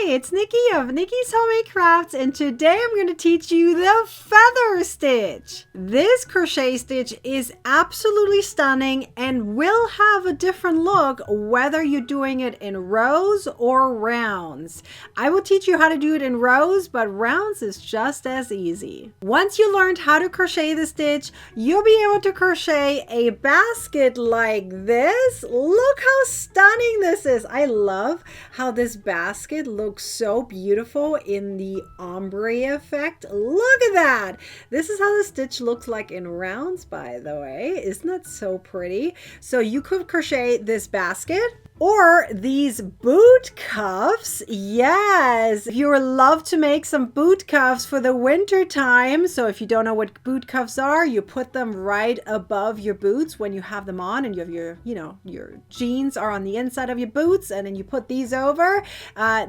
it's Nikki of Nikki's Homemade Crafts, and today I'm going to teach you the feather stitch. This crochet stitch is absolutely stunning and will have a different look whether you're doing it in rows or rounds. I will teach you how to do it in rows, but rounds is just as easy. Once you learned how to crochet the stitch, you'll be able to crochet a basket like this. Look how stunning this is. I love how this basket looks so beautiful in the ombre effect. Look at that. This is how the stitch looks like in rounds, by the way. Isn't that so pretty? So you could crochet this basket or these boot cuffs. Yes, if you would love to make some boot cuffs for the winter time. So if you don't know what boot cuffs are, you put them right above your boots when you have them on, and you have your jeans are on the inside of your boots, and then you put these over.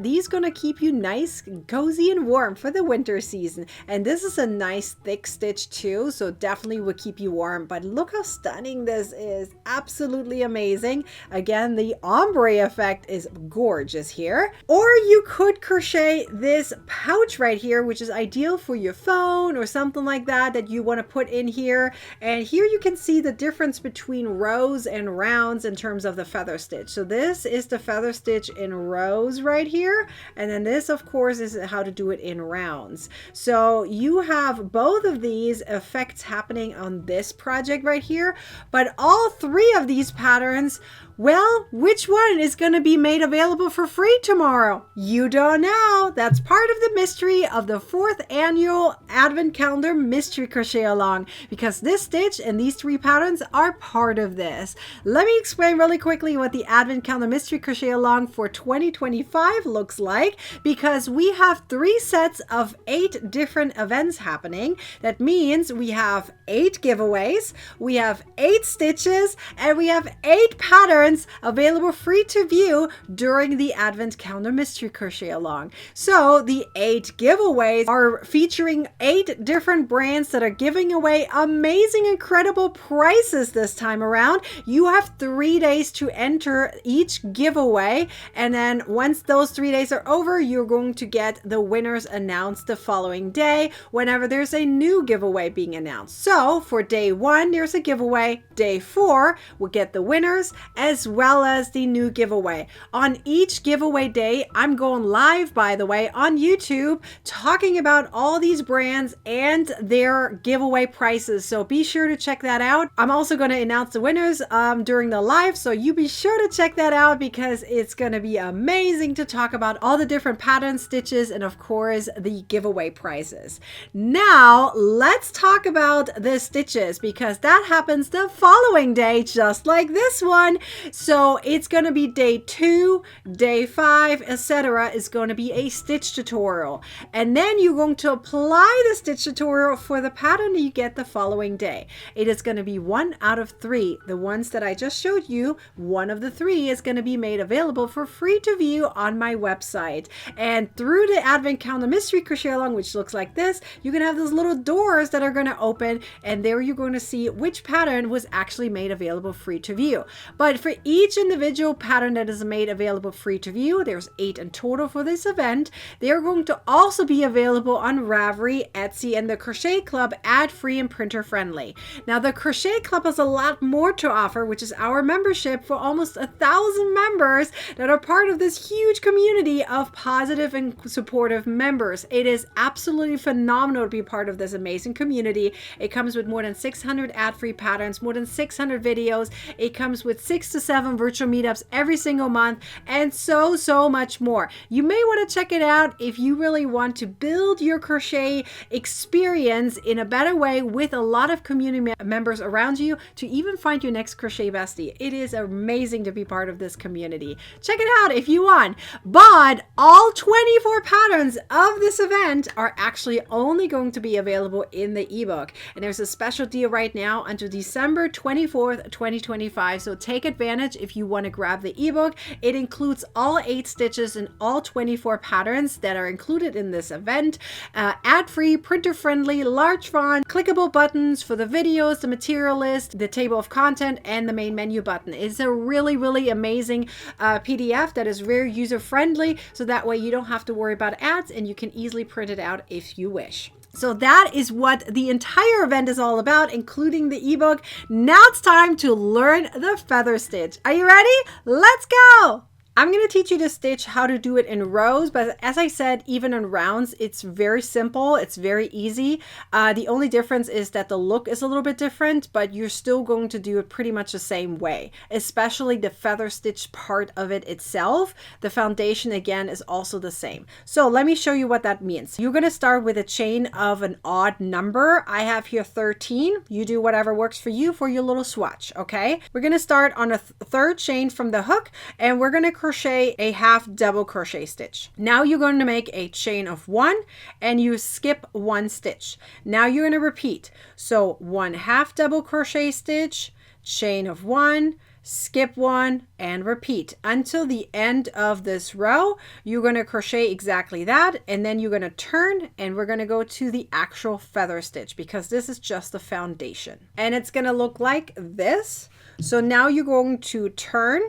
These gonna keep you nice, cozy, and warm for the winter season. And this is a nice thick stitch too, so definitely will keep you warm. But look how stunning this is. Absolutely amazing. Again, the ombre effect is gorgeous here. Or you could crochet this pouch right here, which is ideal for your phone or something like that you want to put in here. And here you can see the difference between rows and rounds in terms of the feather stitch. So this is the feather stitch in rows right here, and then this of course is how to do it in rounds. So you have both of these effects happening on this project right here, but all three of these patterns, well, which one is going to be made available for free tomorrow? You don't know. That's part of the mystery of the 4th annual Advent Calendar Mystery Crochet Along, because this stitch and these three patterns are part of this. Let me explain really quickly what the Advent Calendar Mystery Crochet Along for 2025 looks like, because we have 3 sets of 8 different events happening. That means we have 8 giveaways, we have 8 stitches, and we have 8 patterns available free to view during the Advent Calendar Mystery Crochet Along. So the 8 giveaways are featuring 8 different brands that are giving away amazing, incredible prizes this time around. You have 3 days to enter each giveaway, and then once those 3 days are over, you're going to get the winners announced the following day whenever there's a new giveaway being announced. So for day 1, there's a giveaway. Day 4, we'll get the winners as well as the new giveaway. On each giveaway day, I'm going live, by the way, on YouTube, talking about all these brands and their giveaway prices. So be sure to check that out. I'm also going to announce the winners during the live, so you be sure to check that out, because it's going to be amazing to talk about all the different pattern stitches and of course the giveaway prizes. Now let's talk about the stitches, because that happens the following day, just like this one. So it's going to be day 2, day 5, etc. is going to be a stitch tutorial. And then you're going to apply the stitch tutorial for the pattern that you get the following day. It is going to be 1 out of 3. The ones that I just showed you, 1 of the 3 is going to be made available for free to view on my website. And through the Advent Calendar Mystery Crochet Along, which looks like this, you're going to have those little doors that are going to open, and there you're going to see which pattern was actually made available free to view. But for each individual pattern that is made available free to view, there's 8 in total for this event, they're going to also be available on Ravelry, Etsy, and the Crochet Club, ad-free and printer friendly. Now the Crochet Club has a lot more to offer, which is our membership for almost 1,000 members that are part of this huge community of positive and supportive members. It is absolutely phenomenal to be part of this amazing community. It comes with more than 600 ad-free patterns, more than 600 videos. It comes with 6 to 7 virtual meetups every single month, and so much more. You may want to check it out if you really want to build your crochet experience in a better way with a lot of community members around you to even find your next crochet bestie. It is amazing to be part of this community. Check it out if you want. But all 24 patterns of this event are actually only going to be available in the ebook, and there's a special deal right now until December 24th, 2025. So take advantage advantage if you want to grab the ebook. It includes all 8 stitches and all 24 patterns that are included in this event. Ad-free, printer-friendly, large font, clickable buttons for the videos, the material list, the table of content, and the main menu button. It's a really, really amazing PDF that is very user-friendly, so that way you don't have to worry about ads and you can easily print it out if you wish. So that is what the entire event is all about, including the ebook. Now it's time to learn the feather stitch. Are you ready? Let's go! I'm going to teach you to stitch how to do it in rows, but as I said, even in rounds, it's very simple. It's very easy. The only difference is that the look is a little bit different, but you're still going to do it pretty much the same way, especially the feather stitch part of it itself. The foundation, again, is also the same. So let me show you what that means. You're going to start with a chain of an odd number. I have here 13. You do whatever works for you for your little swatch, okay? We're going to start on a third chain from the hook, and we're going to crochet a half double crochet stitch. Now you're going to make a chain of 1 and you skip 1 stitch. Now you're going to repeat. So 1 half double crochet stitch, chain of 1, skip 1, and repeat until the end of this row. You're going to crochet exactly that, and then you're going to turn and we're going to go to the actual feather stitch because this is just the foundation. And it's going to look like this. So now you're going to turn,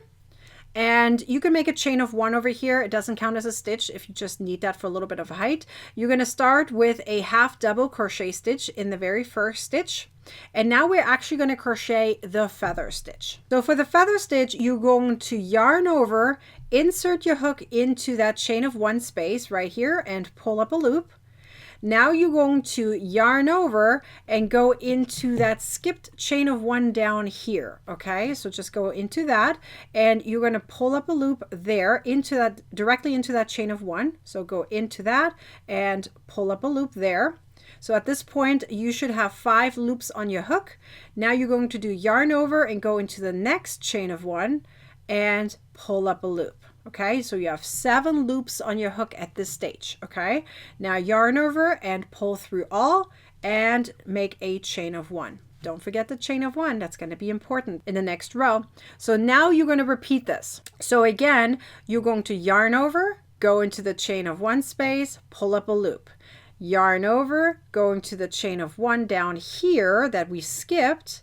and you can make a chain of 1 over here. It doesn't count as a stitch if you just need that for a little bit of height. You're going to start with a half double crochet stitch in the very first stitch. And now we're actually going to crochet the feather stitch. So for the feather stitch, you're going to yarn over, insert your hook into that chain of 1 space right here and pull up a loop. Now you're going to yarn over and go into that skipped chain of 1 down here. Okay, so just go into that and you're going to pull up a loop there into that, directly into that chain of 1. So go into that and pull up a loop there. So at this point, you should have 5 loops on your hook. Now you're going to do yarn over and go into the next chain of 1 and pull up a loop. Okay, so you have 7 loops on your hook at this stage. Okay, now yarn over and pull through all and make a chain of 1. Don't forget the chain of 1. That's going to be important in the next row. So now you're going to repeat this. So again, you're going to yarn over, go into the chain of 1 space, pull up a loop. Yarn over, go into the chain of 1 down here that we skipped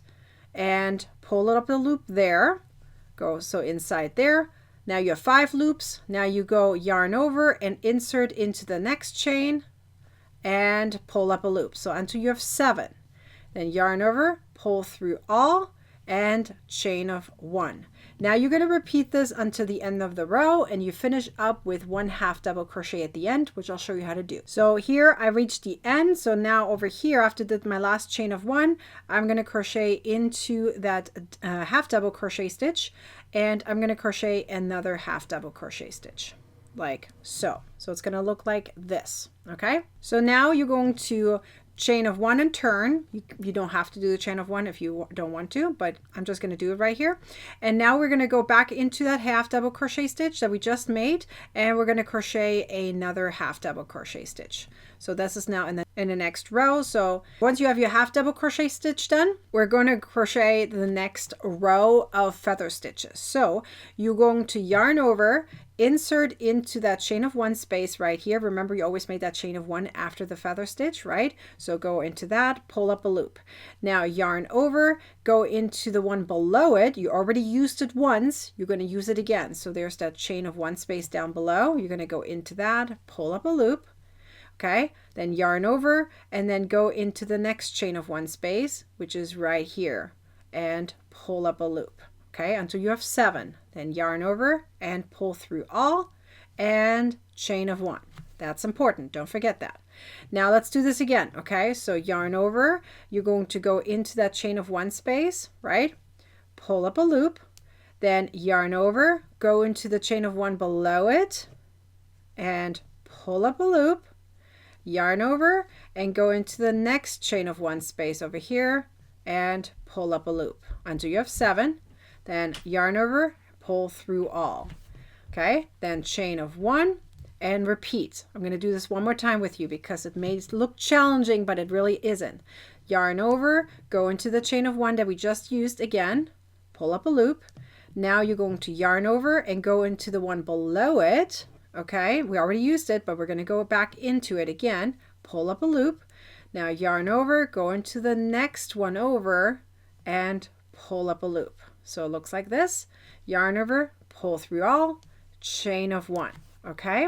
and pull it up the loop there. Go so inside there. Now you have 5 loops. Now you go yarn over and insert into the next chain and pull up a loop. So until you have 7. Then yarn over, pull through all, and chain of 1. Now you're going to repeat this until the end of the row and you finish up with 1 half double crochet at the end, which I'll show you how to do. So here I reached the end. So now over here, after my last chain of 1, I'm going to crochet into that half double crochet stitch, and I'm going to crochet another half double crochet stitch like so. So it's going to look like this. Okay, so now you're going to chain of 1 and turn. You don't have to do the chain of 1 if you don't want to, but I'm just going to do it right here. And now we're going to go back into that half double crochet stitch that we just made, and we're going to crochet another half double crochet stitch. So this is now in the next row. So once you have your half double crochet stitch done, we're going to crochet the next row of feather stitches. So you're going to yarn over, insert into that chain of 1 space right here. Remember, you always made that chain of 1 after the feather stitch, right? So go into that, pull up a loop. Now yarn over, go into the one below it. You already used it once. You're going to use it again. So there's that chain of 1 space down below. You're going to go into that, pull up a loop. Okay, then yarn over and then go into the next chain of 1 space, which is right here, and pull up a loop. Okay, until you have 7. Then yarn over and pull through all and chain of 1. That's important. Don't forget that. Now let's do this again. Okay, so yarn over. You're going to go into that chain of 1 space, right? Pull up a loop. Then yarn over, go into the chain of 1 below it and pull up a loop. Yarn over and go into the next chain of 1 space over here and pull up a loop until you have 7. Then yarn over, pull through all. Okay, then chain of 1 and repeat. I'm going to do this one more time with you because it may look challenging, but it really isn't. Yarn over, go into the chain of 1 that we just used again, pull up a loop. Now you're going to yarn over and go into the one below it. Okay, we already used it, but we're going to go back into it again. Pull up a loop. Now yarn over, go into the next one over, and pull up a loop. So it looks like this. Yarn over, pull through all, chain of 1. Okay,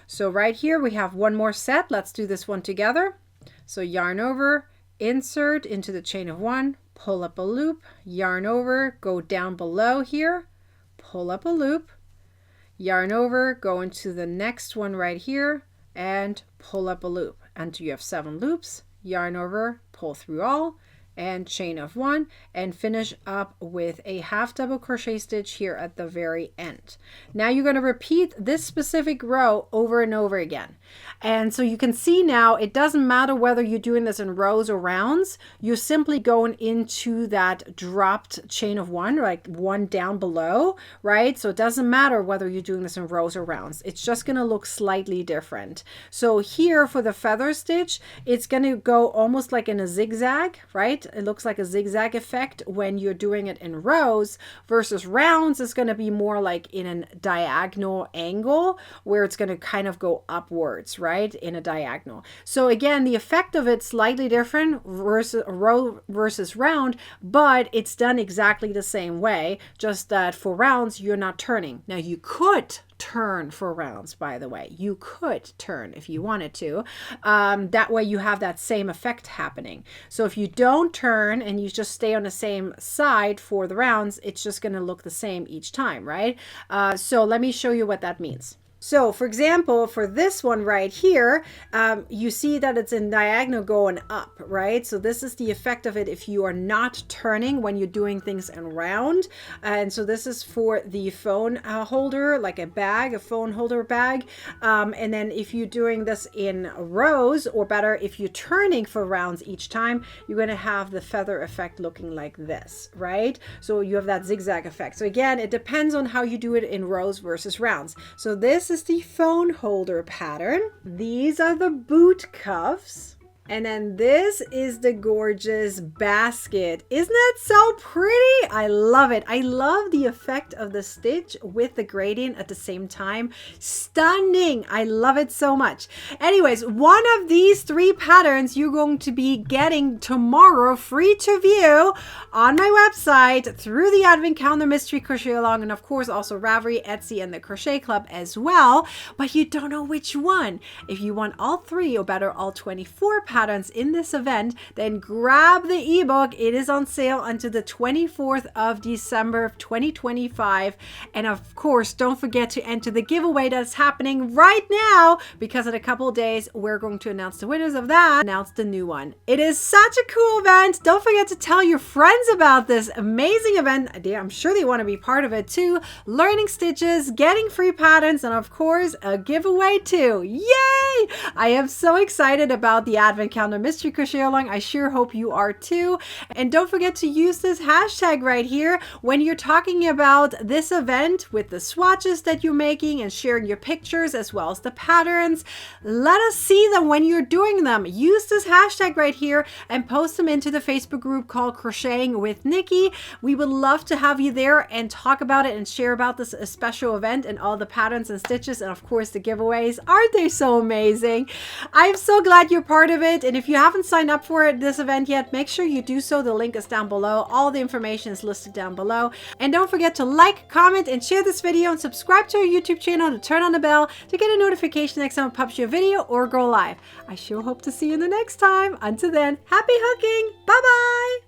so right here we have one more set. Let's do this one together. So yarn over, insert into the chain of 1, pull up a loop, yarn over, go down below here, pull up a loop, yarn over, go into the next one right here, and pull up a loop until you have 7 loops. Yarn over, pull through all, and chain of 1, and finish up with a half double crochet stitch here at the very end. Now you're going to repeat this specific row over and over again. And so you can see now it doesn't matter whether you're doing this in rows or rounds. You're simply going into that dropped chain of 1, like one down below, right? So it doesn't matter whether you're doing this in rows or rounds. It's just going to look slightly different. So here for the feather stitch, it's going to go almost like in a zigzag, right? It looks like a zigzag effect when you're doing it in rows, versus rounds is going to be more like in a diagonal angle where it's going to kind of go upwards, right, in a diagonal. So again, the effect of it's slightly different versus row versus round, but it's done exactly the same way, just that for rounds you're not turning. Now you could turn for rounds, by the way. You could turn if you wanted to. That way you have that same effect happening. So if you don't turn and you just stay on the same side for the rounds, it's just going to look the same each time, right? So let me show you what that means. So for example, for this one right here, you see that it's in diagonal going up, right? So this is the effect of it if you are not turning when you're doing things in round. And so this is for the phone holder, like a bag, a phone holder bag. And then if you're doing this in rows, or better, if you're turning for rounds each time, you're going to have the feather effect looking like this, right? So you have that zigzag effect. So again, it depends on how you do it in rows versus rounds. So this is the phone holder pattern. These are the boot cuffs. And then this is the gorgeous basket. Isn't that so pretty? I love it. I love the effect of the stitch with the gradient at the same time. Stunning. I love it so much. Anyways, one of these 3 patterns you're going to be getting tomorrow free to view on my website through the Advent Calendar Mystery Crochet Along, and of course also Ravelry, Etsy, and the Crochet Club as well. But you don't know which one. If you want all 3, or better, all 24 patterns in this event, then grab the ebook. It is on sale until the 24th of December of 2025. And of course, don't forget to enter the giveaway that's happening right now, because in a couple of days, we're going to announce the winners of that, announce the new one. It is such a cool event. Don't forget to tell your friends about this amazing event. I'm sure they want to be part of it too. Learning stitches, getting free patterns, and of course, a giveaway too. Yay! I am so excited about the Advent Calendar Mystery Crochet Along. I sure hope you are too. And don't forget to use this hashtag right here when you're talking about this event with the swatches that you're making and sharing your pictures as well as the patterns. Let us see them when you're doing them. Use this hashtag right here and post them into the Facebook group called Crocheting with Nikki. We would love to have you there and talk about it and share about this special event and all the patterns and stitches, and of course the giveaways. Aren't they so amazing? I'm so glad you're part of it. And if you haven't signed up for this event yet, make sure you do so. The link is down below. All the information is listed down below. And don't forget to like, comment, and share this video, and subscribe to our YouTube channel to turn on the bell to get a notification next time I publish a video or go live. I sure hope to see you in the next time. Until then, happy hooking. Bye-bye.